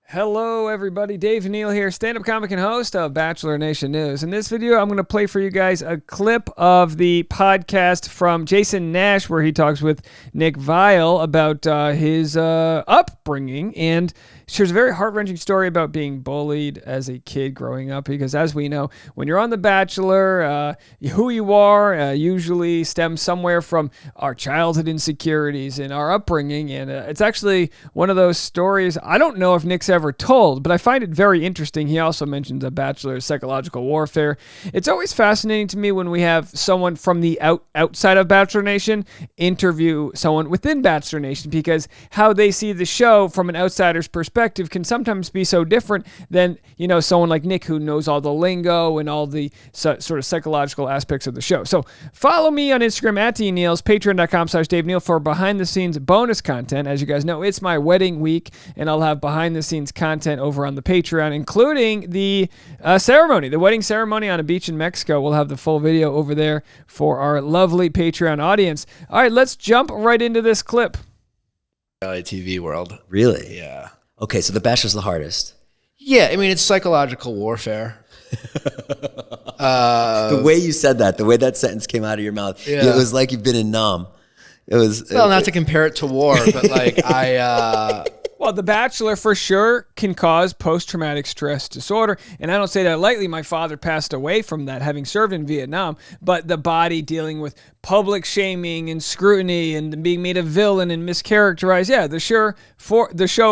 Hello, everybody. Dave Neal here, stand-up comic and host of Bachelor Nation News. In this video, I'm going to play for you guys a clip of the podcast from Jason Nash, where he talks with Nick Viall about his upbringing and shares a very heart-wrenching story about being bullied as a kid growing up. Because as we know, when you're on The Bachelor, who you are usually stems somewhere from our childhood insecurities and our upbringing. And it's actually one of those stories I don't know if Nick's ever told, but I find it very interesting. He also mentions The Bachelor's psychological warfare. It's always fascinating to me when we have someone from the outside of Bachelor Nation interview someone within Bachelor Nation, because how they see the show from an outsider's perspective can sometimes be so different than, someone like Nick who knows all the lingo and all the sort of psychological aspects of the show. So follow me on Instagram at DNeals, patreon.com/Dave Neal for behind the scenes bonus content. As you guys know, it's my wedding week, and I'll have behind the scenes content over on the Patreon, including the ceremony, the wedding ceremony on a beach in Mexico. We'll have the full video over there for our lovely Patreon audience. All right, let's jump right into this clip. Reality TV world. Really? Yeah. Okay, so The Bachelor's the hardest. Yeah, I mean, it's psychological warfare. The way you said that, the way that sentence came out of your mouth, yeah. It was like you've been in Nam. It was not to compare it to war, but like Well, The Bachelor for sure can cause post-traumatic stress disorder. And I don't say that lightly. My father passed away from that, having served in Vietnam. But the body dealing with public shaming and scrutiny and being made a villain and mischaracterized. Yeah, the show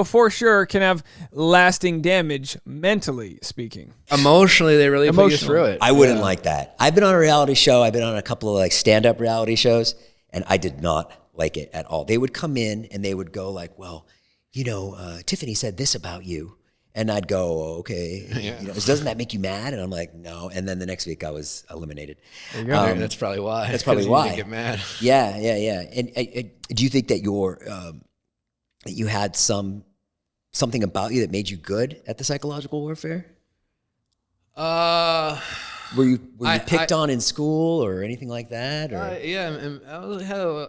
for sure can have lasting damage, mentally speaking. Emotionally, they really put you through it. I wouldn't like that. I've been on a reality show. I've been on a couple of stand-up reality shows, and I did not like it at all. They would come in and they would go like, well, Tiffany said this about you. And I'd go, okay, doesn't that make you mad? And I'm like, no. And then the next week I was eliminated. There you go. That's probably why. That's probably why. You get mad. Yeah. And do you think that you had something about you that made you good at the psychological warfare? Were you picked on in school or anything like that? Or? Yeah,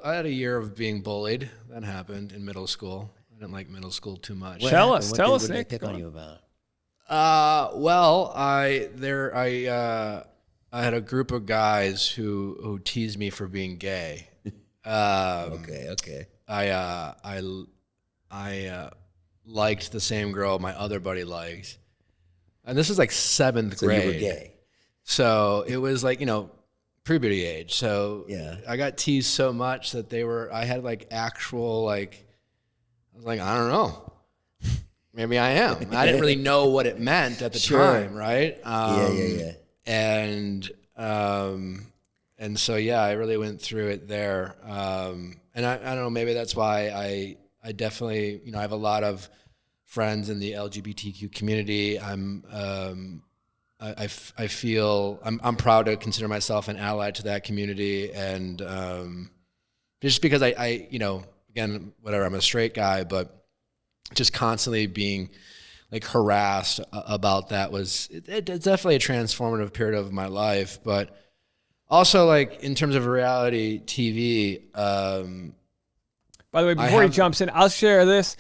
I had a year of being bullied. That happened in middle school. I didn't like middle school too much. Tell us, Nick. What did they pick on you about? Well, I had a group of guys who teased me for being gay. Okay. I liked the same girl my other buddy liked, and this was like seventh grade. So you were gay. So it was like puberty age. So yeah, I got teased so much that I had like actual like. I was like, I don't know. Maybe I am. I didn't really know what it meant at the time, right? Yeah. And so I really went through it there. And I don't know, maybe that's why I definitely, I have a lot of friends in the LGBTQ community. I feel I'm proud to consider myself an ally to that community, and just because I again, whatever, I'm a straight guy, but just constantly being like harassed about that it's definitely a transformative period of my life. But also like in terms of reality TV. By the way, before he jumps in, I'll share this.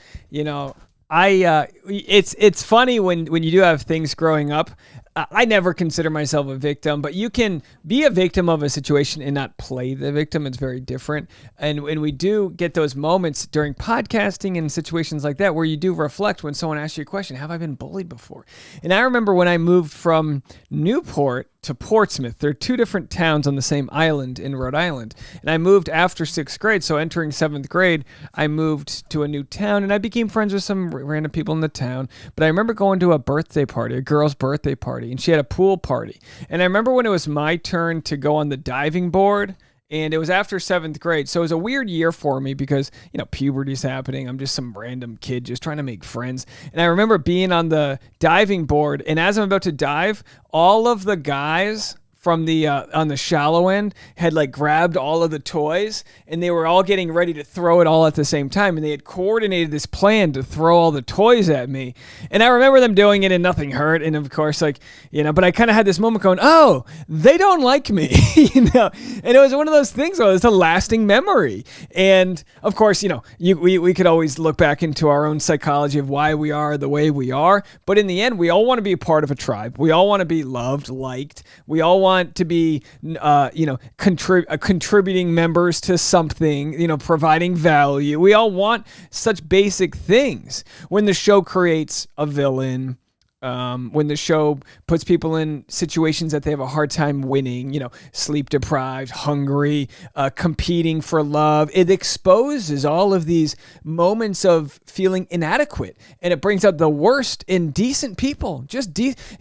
It's funny when you do have things growing up. I never consider myself a victim, but you can be a victim of a situation and not play the victim. It's very different. And we do get those moments during podcasting and situations like that where you do reflect when someone asks you a question, have I been bullied before? And I remember when I moved from Newport to Portsmouth. They're two different towns on the same island in Rhode Island. And I moved after 6th grade. So entering 7th grade, I moved to a new town and I became friends with some random people in the town. But I remember going to a girl's birthday party, and she had a pool party. And I remember when it was my turn to go on the diving board, and it was after 7th grade. So it was a weird year for me because, puberty's happening. I'm just some random kid just trying to make friends. And I remember being on the diving board, and as I'm about to dive, all of the guys from the on the shallow end had like grabbed all of the toys, and they were all getting ready to throw it all at the same time, and they had coordinated this plan to throw all the toys at me. And I remember them doing it and nothing hurt, and of course, like, you know, but I kind of had this moment going, oh, they don't like me. You know, and it was one of those things where it's a lasting memory. And of course, you know, we could always look back into our own psychology of why we are the way we are, but in the end, we all want to be a part of a tribe. We all want to be loved, liked. We all want to be, you know, contributing members to something, you know, providing value. We all want such basic things. When the show creates a villain, when the show puts people in situations that they have a hard time winning, you know, sleep deprived, hungry, competing for love, it exposes all of these moments of feeling inadequate, and it brings out the worst in decent people.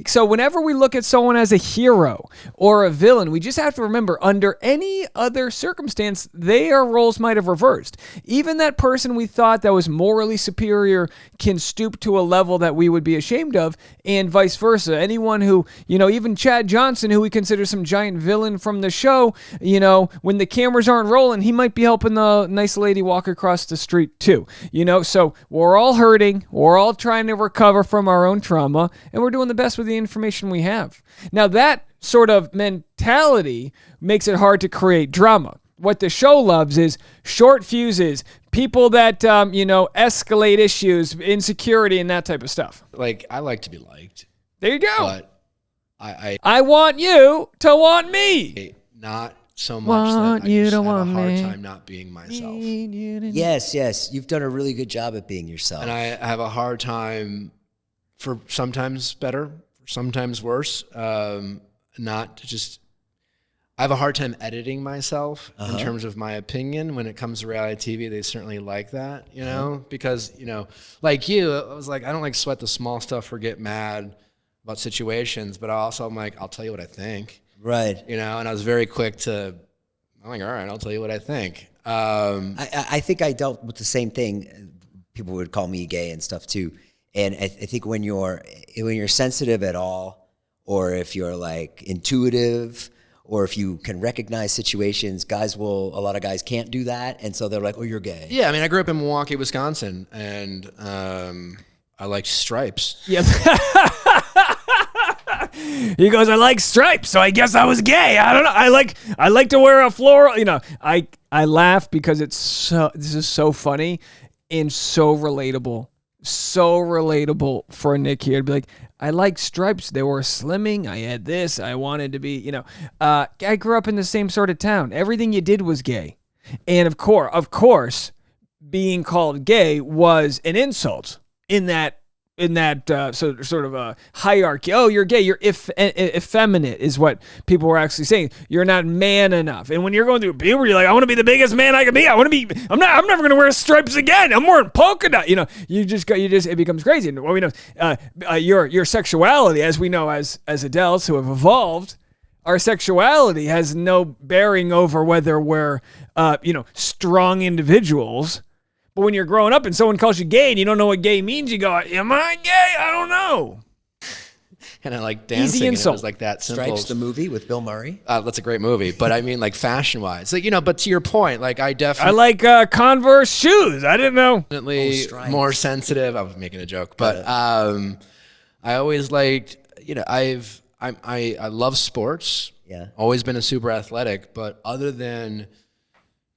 So whenever we look at someone as a hero or a villain, we just have to remember, under any other circumstance, their roles might have reversed. Even that person we thought that was morally superior can stoop to a level that we would be ashamed of, and vice versa. Anyone who, you know, even Chad Johnson, who we consider some giant villain from the show, you know, when the cameras aren't rolling, he might be helping the nice lady walk across the street too. You know, so we're all hurting. We're all trying to recover from our own trauma, and we're doing the best with the information we have. Now, that sort of mentality makes it hard to create drama. What the show loves is short fuses, people that, you know, escalate issues, insecurity, and that type of stuff. Like, I like to be liked. There you go. But I want you to want me. Not so much that I just have a hard time not being myself. Yes. You've done a really good job at being yourself. And I have a hard time, for sometimes better, for sometimes worse, not to just... I have a hard time editing myself in terms of my opinion. When it comes to reality TV, they certainly like that, you know, because, you know, like you, I was like, I don't like sweat the small stuff or get mad about situations, but I'm like, I'll tell you what I think. Right. You know, and I was very quick to, I'm like, all right, I'll tell you what I think. I think I dealt with the same thing. People would call me gay and stuff too. And I think when you're sensitive at all, or if you're like intuitive, or if you can recognize situations, a lot of guys can't do that. And so they're like, oh, you're gay. Yeah, I mean, I grew up in Milwaukee, Wisconsin, and I liked stripes. Yeah. He goes, I like stripes, so I guess I was gay. I don't know. I like to wear a floral, you know. I laugh because this is so funny and so relatable. So relatable for Nick here to be like, I like stripes. They were slimming. I had this. I wanted to be, you know. I grew up in the same sort of town. Everything you did was gay. And of course, being called gay was an insult in that sort of a hierarchy. Oh, you're gay. You're effeminate is what people were actually saying. You're not man enough. And when you're going through puberty, you're like, I want to be the biggest man I can be. I'm never going to wear stripes again. I'm wearing polka dot. You know, it becomes crazy. And what we know, your sexuality, as we know, as adults who have evolved, our sexuality has no bearing over whether we're, strong individuals. But when you're growing up and someone calls you gay and you don't know what gay means, you go, am I gay? I don't know. And I like dancing, and it was like that simple. Stripes, the movie with Bill Murray. That's a great movie. But I mean, like fashion-wise. Like, you know, but to your point, like I like Converse shoes. I didn't know. Definitely more sensitive. I was making a joke. But I always liked, you know, I love sports. Yeah. Always been a super athletic. But other than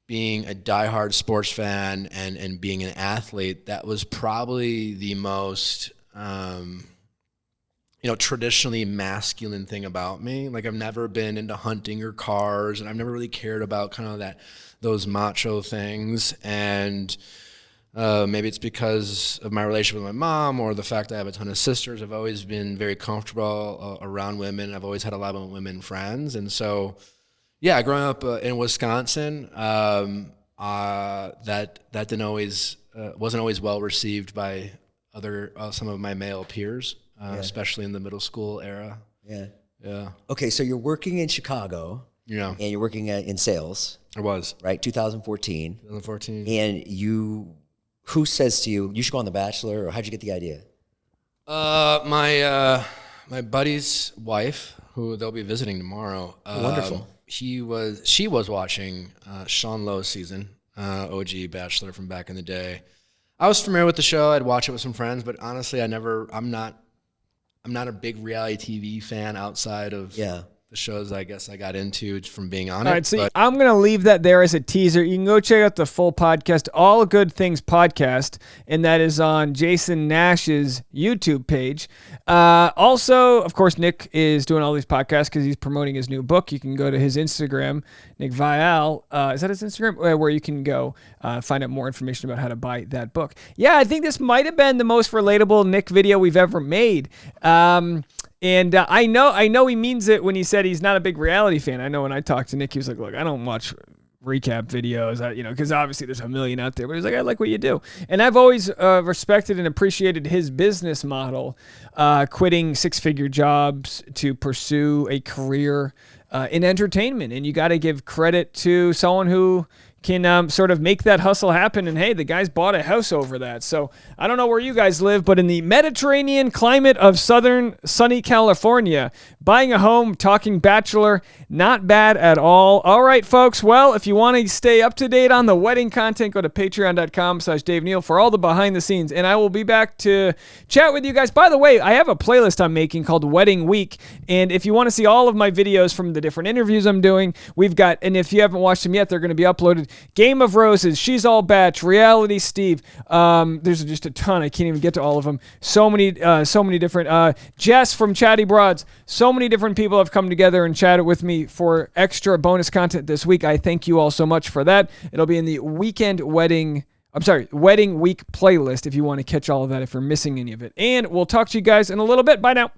being a diehard sports fan and being an athlete, that was probably the most, traditionally masculine thing about me. Like, I've never been into hunting or cars, and I've never really cared about kind of those macho things. And maybe it's because of my relationship with my mom, or the fact that I have a ton of sisters. I've always been very comfortable around women. I've always had a lot of women friends. And so, yeah, growing up in Wisconsin, that didn't always wasn't always well received by some of my male peers, especially in the middle school era. Yeah. Okay, so you're working in Chicago. Yeah. And you're working in sales. I was. Right, 2014. 2014. And who says to you, you should go on The Bachelor, or how'd you get the idea? My buddy's wife, who they'll be visiting tomorrow. Wonderful. She was watching Sean Lowe's season, OG Bachelor from back in the day. I was familiar with the show. I'd watch it with some friends, but honestly, I'm not a big reality TV fan outside of the shows I guess I got into from being on it. All right, so I'm going to leave that there as a teaser. You can go check out the full podcast, All Good Things Podcast, and that is on Jason Nash's YouTube page. Also, of course, Nick is doing all these podcasts because he's promoting his new book. You can go to his Instagram, Nick Viall. Is that his Instagram? Where you can go find out more information about how to buy that book. Yeah, I think this might have been the most relatable Nick video we've ever made. And I know he means it when he said he's not a big reality fan. I know when I talked to Nick, he was like, look, I don't watch recap videos, because obviously there's a million out there. But he's like, I like what you do. And I've always respected and appreciated his business model, quitting six-figure jobs to pursue a career in entertainment. And you got to give credit to someone who can sort of make that hustle happen. And hey, the guy's bought a house over that. So I don't know where you guys live, but in the Mediterranean climate of southern sunny California, buying a home, talking Bachelor, not bad at all. All right, folks. Well, if you want to stay up to date on the wedding content, go to patreon.com/Dave Neal for all the behind the scenes. And I will be back to chat with you guys. By the way, I have a playlist I'm making called Wedding Week. And if you want to see all of my videos from the different interviews I'm doing, and if you haven't watched them yet, they're going to be uploaded. Game of Roses, She's All Batch, Reality Steve. There's just a ton. I can't even get to all of them. So many different. Jess from Chatty Broads. So many different people have come together and chatted with me for extra bonus content this week. I thank you all so much for that. It'll be in the Wedding Week playlist if you want to catch all of that if you're missing any of it. And we'll talk to you guys in a little bit. Bye now.